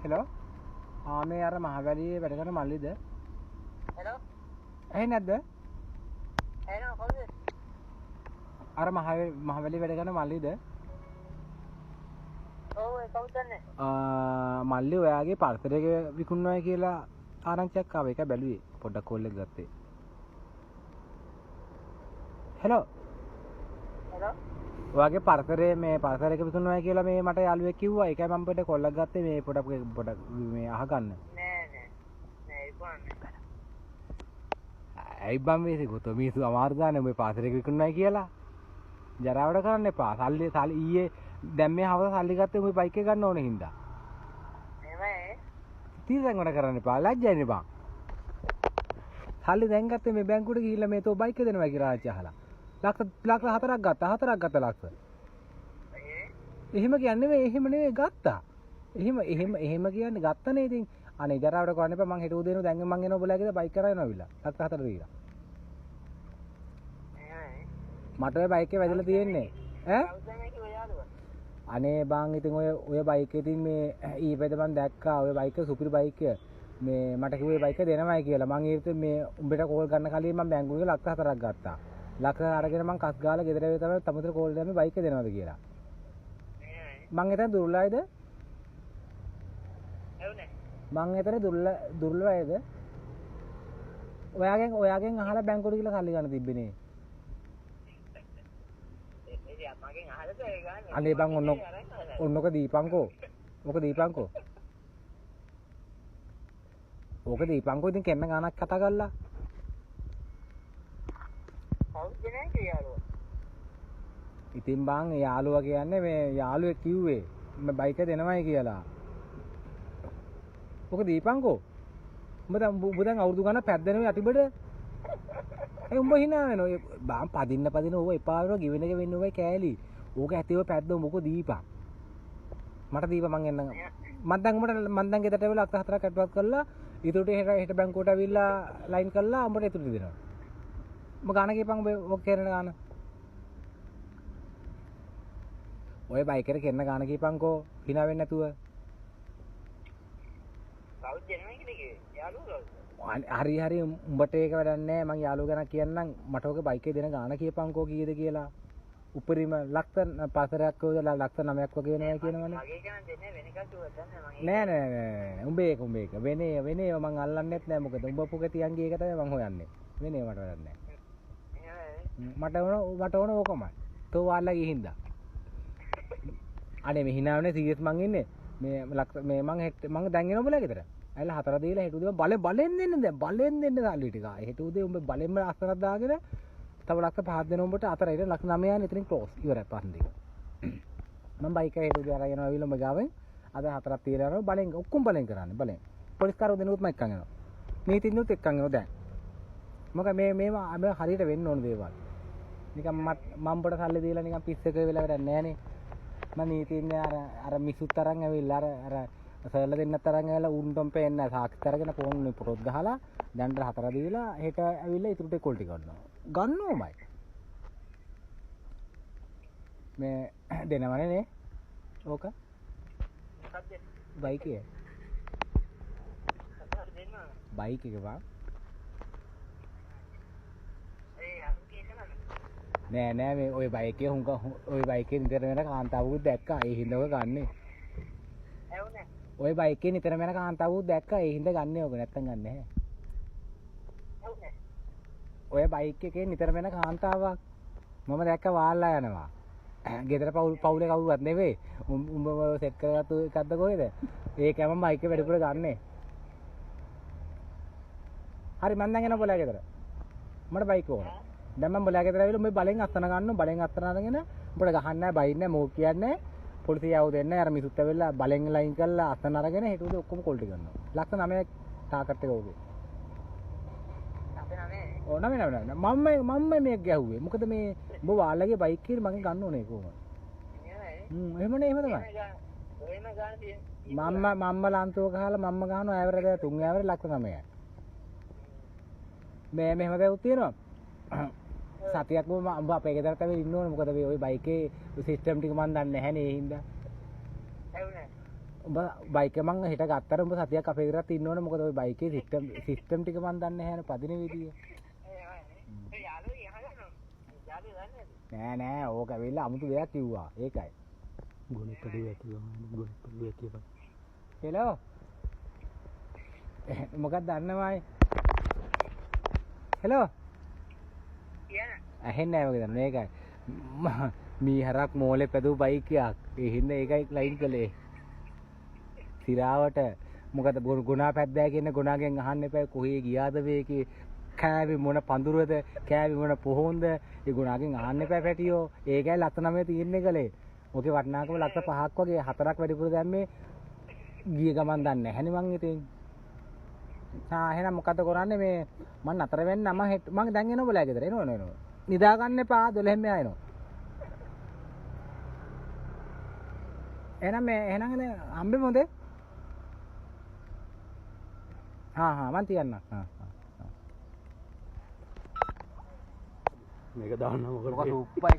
Hello මේ අර මහවැලියේ වැඩ කරන මල්ලිද? හෙලෝ ඇයි නැද්ද? ඇයි කවුද? අර මහවැලියේ වැඩ කරන මල්ලිද? ඔව් ඒ කවුද දන්නේ? මල්ලි ඔයාගේ පර්සර් එක විකුණනවා කියලා ආරංචියක් ආවා. ඒක බැලුවේ. පොඩ්ඩක් කෝල් එක ගත්තේ. හෙලෝ හෙලෝ ඔයාගේ පර්සර් එක විකුණනවා කියලා මේ මට යාළුවෙක් කිව්වා. ඒකයි මම පොඩ්ඩක් කෝල් එකක් ගත්තේ මේ පොඩක් මේ අහගන්න. නෑ ඉක්වන්නේ. ඇයි බම් මේක ගොතෝ මිනිස්සු අමාරු දාන්නේ මේ පර්සර් එක විකුණනවා කියලා. ජරාවට කරන්න එපා. සල්ලි ඊයේ දැන් මේ හවස සල්ලි ගත්තේ මේ බයික් එක ගන්න ඕනේ හින්දා. එහෙමයි. තීරණ වැඩ කරන්න එපා. ලැජ්ජයිනේ බං. සල්ලි දැන් ගත්තේ මේ බැංකුවට ගිහිල්ලා මේ තෝ බයික් එක දෙනවා කියලා ආච්චි අහලා. ලක්ෂ 4ක් ගත්තා ලක්ෂ. එහෙම කියන්නේ එහෙම නෙවෙයි ගත්තා. එහෙම කියන්නේ ගත්තනේ ඉතින්. අනේ ජරාවට කරන්න එපා. මං හෙට උදේන දැන් මං එනවා බලා කියලා බයික් කරා එනවා විලා. ලක්ෂ 4 දීලා. මට ඔය බයික් එක වැදලා තියෙන්නේ. අනේ බං ඉතින් ඔය බයික් එක ඉතින් මේ ඊපෙද මං දැක්කා ඔය බයික් එක සුපිරි බයික් එක. මේ මට කිව්වේ බයික් එක දෙනවයි කියලා. මං ඊට මේ උඹට කෝල් ගන්න කලින් මං බැංකුවේ ලක්ෂ 4ක් ගත්තා. ලක්ෂ අරගෙන මං කස් ගාලා ගෙදර වෙ තමයි තමුතර කෝල් දැම්මේ බයික් එක දෙනවද කියලා. මං එතන දුර්ලභයිද? මං එතන දුර්ලභයිද? ඔයාගෙන් අහලා බැංකුවට ගිහලා සල්ලි ගන්න තිබ්බනේ. අනේ බං ඔන්නක දීපංකෝ. ඕක දීපංකෝ. ඕක දීපංකෝ ඉතින් කෙන්න ගානක් කතා කරලා. කවුද නෑ යාළුවා? ඉතින් බං යාළුවා කියන්නේ මේ යාළුවෙක් කිව්වේ මේ බයික් එක දෙනවයි කියලා. ඕක දීපංකෝ. උඹ දැන් අවුරුදු ගණන් පැද්දෙනවා යටිබඩ. ඒ උඹ hina වෙනවා. බං පදින්න ඕව එපා වෙනවා ගිවෙන එක වෙන්න ඕවයි කෑලි. ඕක ඇතිව පැද්ද උඹක දීපන්. මට දීපන් මං එන්නම්. මං දැන් ගෙදරට වෙලා ලක්ෂ 4ක් අටවත් කරලා ඊටුට හෙට බැංකුවට ඇවිල්ලා ලයින් කරලා උඹට ඊටුට දෙනවා. උඹ ගාන කියපන් ඔක කරන ගාන. ඔය බයික් එකට කෙන්න ගාන කියපන්කෝ hina වෙන්නේ නැතුව. කවුද දෙනවයි කියලා යාළුවා? හරි උඹට ඒක වැඩක් නැහැ. මං යාළුවා ගැන කියන්නම්. මට ඔක බයික් එක දෙන ගාන කියපන්කෝ කීයද කියලා. උපරිම ලක්ෂ 5ක් වගේ ලක්ෂ 9ක් වගේ වෙනවා කියනවනේ. මගේ ගණන් දෙන්නේ වෙන එකක් කිව්වද දන්නේ නෑ උඹ ඒක වෙනේ මං අල්ලන්නෙත් නෑ මොකද උඹ පුගේ තියන්ගේ එක තමයි මං හොයන්නේ. වෙනේ මට වැඩක් නෑ. මට ඕන ඕකමයි. තෝ වාල්ලාගේ හින්දා. අනේ මේ hinaවනේ සීරියස් මං ඉන්නේ. මේ මං දැන් එනවා බලා ගෙදර. ඇයිලා 4 දීලා හෙට උදේ බලෙන් දෙන්න දැන් බලෙන් දෙන්න සල්ලි ටික. හෙට උදේ උඹ බලෙන්ම අස්තරක් දාගෙන තව ලක්ෂ 5ක් දෙන උඹට 4 ඉතින් ලක්ෂ 9 යන ඉතින් ක්ලෝස් ඉවරයි පස්සෙන් දෙක. මම බයික් එක හෙට උදේ අරගෙන ආවිල උඹ ගාවෙන් අද 4ක් තියලා යනවා බලෙන් ඔක්කොම බලෙන් කරන්නේ බලෙන්. පොලිස් කාරෝ දෙනුත් මම එක්කන් යනවා. නීතිඥුත් එක්කන් යනවා දැන්. මොකද මේ හරියට වෙන්න ඕන දේවල්. නිකන් මම උඹට සල්ලි දීලා නිකන් පිස්සක වෙලා වැඩක් නෑනේ. මම නීතිඥ අර මිසුත් තරන් ඇවිල්ලා අර සර්ලා දෙන්නත් තරන් ඇවිල්ලා උන්ටම් පේන්නේ නැහැ. සාක්ෂි අරගෙන ෆෝන් පොරොත් ගහලා දැන් 4 දීලා හෙට ඇවිල්ලා ඉතුරු ටික කොල් ටික ගන්නෝමයි. මේ දෙනවනේ නේ. ඕක. මොකක්ද? බයික් එක. බයික් එක බා. නෑ මේ ওই බයික් එක ওই බයික් එකේ නිතර වෙන කාන්තාවකුත් දැක්කා. ඒ හින්දා ඔක ගන්නෙ. ඇහුනේ. ওই බයික් එකේ නිතර වෙන කාන්තාවකුත් දැක්කා. ඒ හින්දා ගන්නෙ ඔක නැත්තම් ගන්නෙ නැහැ. ඇහුනේ. ඔය බයික් එකේ නිතර වෙන කාන්තාවක් මම දැක්ක වාල්ලා යනවා. ගෙදර පවුලේ කවුරුවත් නෙවෙයි. උඹ සෙට් කරගත්තු එකක්ද කොහෙද? ඒකම මම බයික් එක වැඩිපුර ගන්නෙ. හරි මං දැන් එනවා බලා ගෙදර. මට බයික් ඕන. දැන් මම බලා ගෙදර ඇවිල්ලා උඹ බලෙන් අස්තන ගන්නවා. බලෙන් අස්තන අරගෙන උඹට ගහන්න නැහැ, බයින් නැහැ, මෝක් කියන්නේ නැහැ. පොලිසිය ආව දෙන්නේ නැහැ. අර මිසුත් ඇවිල්ලා බලෙන් ලයින් කරලා අස්තන අරගෙන හෙට උදේ ඔක්කොම කොල්ටි කරනවා. ලක්ෂ 9ක් ටාකට් එක ඕකේ. ඕ නෑ මම මේක ගැහුවේ. මොකද මේ උඹ වාල්ලාගේ බයික් එකේ මගෙන් ගන්න ඕනේ කොහොමද? එහෙමනේ එහෙම තමයි. ඔයම ගන්න තියෙන්නේ. මම ලන්තෝ ගහලා මම ගහනවා ඇවරේජ් 3 ඇවරේජ් ලක්ෂ 9යි. මේ මෙහෙම දෙයක් තියෙනවා. සතියක් උඹ අපේ ගෙදරට ඇවිත් ඉන්න ඕනේ. මොකද මේ ওই බයිකේ සිස්ටම් ටික මන් දන්නේ නැහැ නේ ඒ හින්දා. ඇහුනේ. උඹ බයික් එක මං හෙට ගත්තට උඹ සතියක් අපේ ගෙදරත් ඉන්න ඕනේ මොකද ওই බයිකේ සිස්ටම් ටික මන් දන්නේ නැහැ නේ පදින විදිය නෑ ඕක ඇවිල්ලා අමුතු දෙයක් කිව්වා ඒකයි ගොනෙ පඩුවේ කිව්වා හෙලෝ මොකක්ද දන්නවයි හෙලෝ ඇහෙන්නේ නැහැ වගේ දන්න මේකයි මීහරක් මෝලේ පැදූ බයික් එකක් ඒ හින්දා ඒකයි ලයින් කළේ සිරාවට මොකද ගුණා පැද්දෑ කියන ගුණාගෙන් අහන්න එපා කොහේ ගියාද මේකේ කෑවේ මොන පඳුරද කෑවේ මොන පොහොන්ද ඒ ගුණාගෙන් අහන්න එපා පැටියෝ ඒකයි ලක්ෂ 9 තියෙන්නේ කලේ ඔකේ වටිනාකම ලක්ෂ 5ක් වගේ 4ක් වැඩිපුර දැම්මේ ගිය ගමන් දන්නේ නැහැනේ මං ඉතින් එහෙනම් මොකද කරන්නේ මේ මං නතර වෙන්න මං දැන් එනවා බලා ගෙදර එනවා නිදා ගන්න එපා 12 මෙයා එනවා එහෙනම් හම්බෙමු හොඳේ මං තියන්නම් මේක දාන්න මොකද උප්පයි